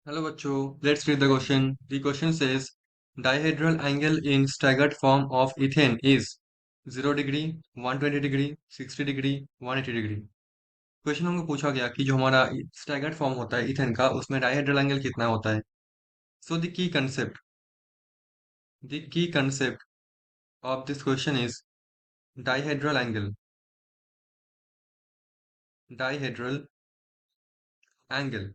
Hello बच्चों, let's read the question. The question says dihedral angle in staggered form of ethane is 0 degree, 120 degree, 60 degree, 180 degree. Question हमको पूछा गया कि जो हमारा स्टैगर्ड फॉर्म होता है इथेन का उसमें डायहेड्रल एंगल कितना होता है. So the key concept of this question is dihedral angle. Dihedral angle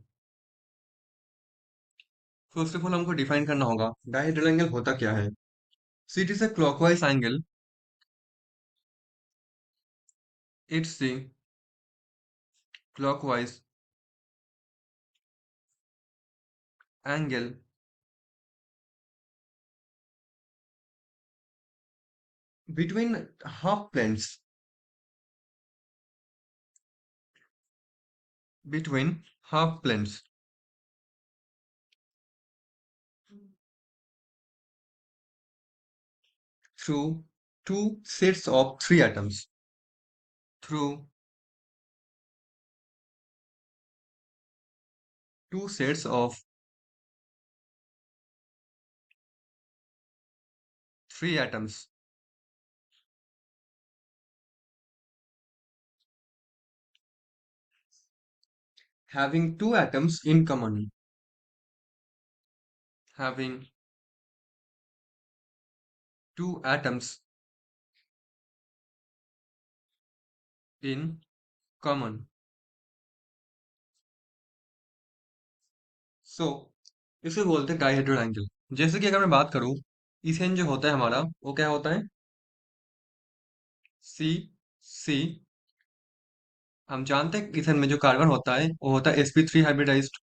first of all हमको डिफाइन करना होगा डायहेड्रल एंगल होता क्या है. So it is a clockwise angle. It's the clockwise angle between half planes between half planes through two sets of three atoms through two sets of three atoms having two atoms in common, having two atoms in common. So इसे बोलते हैं dihedral angle. जैसे कि अगर मैं बात करूं, ethane जो होता है हमारा वो क्या होता है, सी सी. हम जानते हैं इथेन में जो कार्बन होता है वो होता है sp3 हाइब्रिडाइज्ड.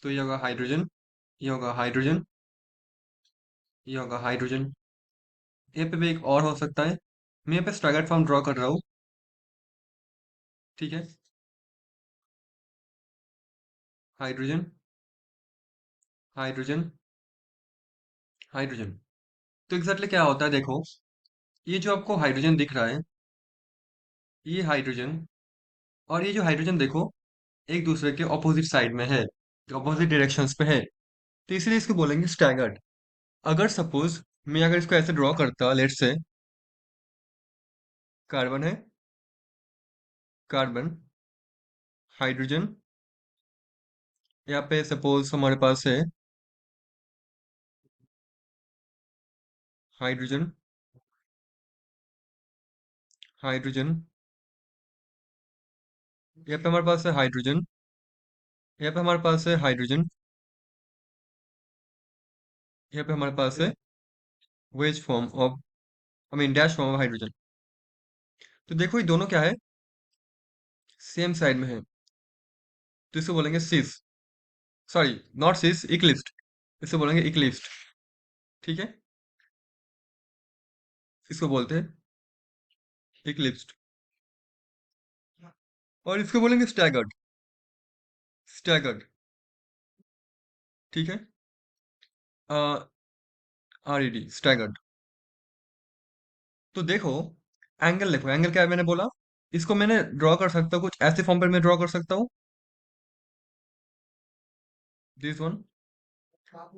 तो ये होगा हाइड्रोजन, ये होगा हाइड्रोजन, ये होगा हाइड्रोजन. यहाँ पे भी एक और हो सकता है. मैं यहाँ पे स्ट्रैगर्ड फॉर्म ड्रॉ कर रहा हूँ. ठीक है. Hydrogen, hydrogen, hydrogen. तो एग्जैक्टली क्या होता है देखो, ये जो आपको हाइड्रोजन दिख रहा है, ये हाइड्रोजन और ये जो हाइड्रोजन देखो एक दूसरे के ऑपोजिट साइड में है, ऑपोजिट डायरेक्शंस पे है. तो इसलिए इसको बोलेंगे स्टैगर्ड. अगर सपोज मैं अगर इसको ऐसे ड्रॉ करता, लेट्स से कार्बन है, कार्बन, हाइड्रोजन, यहाँ पे सपोज हमारे पास है हाइड्रोजन, हाइड्रोजन, यहाँ पे हमारे पास है हाइड्रोजन, यहाँ पे हमारे पास है हाइड्रोजन, यहाँ पे हमारे पास है wedge form of, I mean dash form of hydrogen. तो देखो ये दोनों क्या है, सेम साइड में है. तो इसको बोलेंगे सिस, सॉरी नॉट सिस, इक्लिप्स्ड. इसको बोलेंगे इक्लिप्स्ड. ठीक है. इसको बोलते हैं इक्लिप्स्ड. और इसको बोलेंगे स्टैगर्ड, स्टैगर्ड. ठीक है. RED staggered. तो देखो एंगल क्या है, मैंने बोला इसको मैंने ड्रॉ कर सकता हूँ, कुछ ऐसे फॉर्म पर मैं ड्रॉ कर सकता हूँ, दिस वन.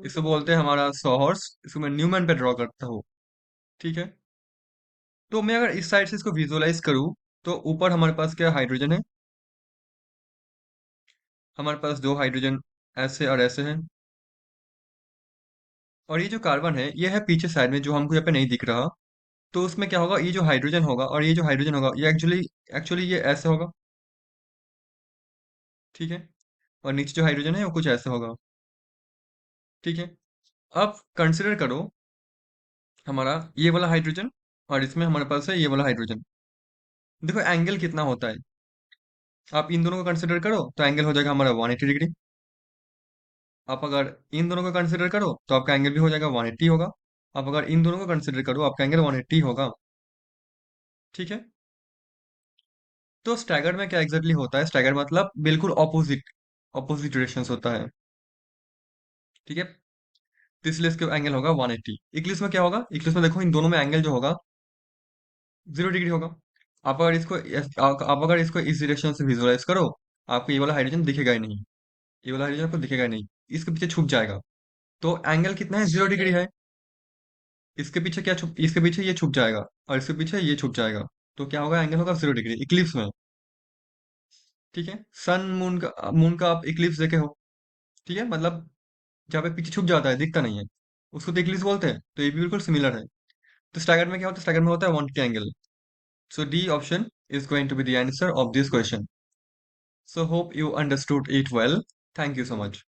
इसको बोलते हैं हमारा सॉ हॉर्स. इसको मैं न्यूमैन पे ड्रॉ करता हूँ. ठीक है. तो मैं अगर इस साइड से इसको विजुअलाइज करूँ, तो ऊपर हमारे पास क्या हाइड्रोजन है, हमारे पास दो हाइड्रोजन ऐसे और ऐसे हैं. और ये जो कार्बन है ये है पीछे साइड में जो हमको यहाँ पे नहीं दिख रहा. तो उसमें क्या होगा, ये जो हाइड्रोजन होगा और ये जो हाइड्रोजन होगा ये एक्चुअली एक्चुअली ये ऐसे होगा. ठीक है. और नीचे जो हाइड्रोजन है वो कुछ ऐसे होगा. ठीक है. अब कंसिडर करो हमारा ये वाला हाइड्रोजन और इसमें हमारे पास है ये वाला हाइड्रोजन. देखो एंगल कितना होता है, आप इन दोनों को कंसिडर करो तो एंगल हो जाएगा हमारा 180 डिग्री. आप अगर इन दोनों को कंसिडर करो तो आपका एंगल भी हो जाएगा 180 होगा. आप अगर इन दोनों को कंसिडर करो आपका एंगल 180 होगा. ठीक है. तो स्टैगर्ड में क्या एग्जैक्टली होता है, स्टैगर्ड मतलब बिल्कुल ऑपोजिट, ऑपोजिट डायरेक्शंस होता है. ठीक है. तो इसलिए इसका एंगल होगा 180. इक्लिप्स में क्या होगा, इक्लिप्स में देखो इन दोनों में एंगल जो होगा 0 डिग्री होगा. आप अगर इसको इस डायरेक्शन से विजुअलाइज करो, आपको ये वाला हाइड्रोजन दिखेगा ही नहीं. ये वाला हाइड्रोजन आपको दिखेगा नहीं, इसके पीछे छुप जाएगा। तो एंगल कितना है, 0 डिग्री है। इसके पीछे क्या छुप, इसके पीछे ये छुप जाएगा, और इसके पीछे ये छुप जाएगा। तो क्या होगा, एंगल होगा 0 डिग्री इक्लिप्स में। ठीक है, सन मून का आप इक्लिप्स देखे हो। ठीक है, मतलब जहाँ पे पीछे छुप जाता है, दिखता नहीं है, उसको तो इक्लिप्स बोलते हैं। तो ये भी बिल्कुल सिमिलर है। तो स्टैगर्ड में क्या होता है, स्टैगर्ड में होता है 180 angle. So D option is going to be the answer of this question. So hope you understood it well. Thank you so much.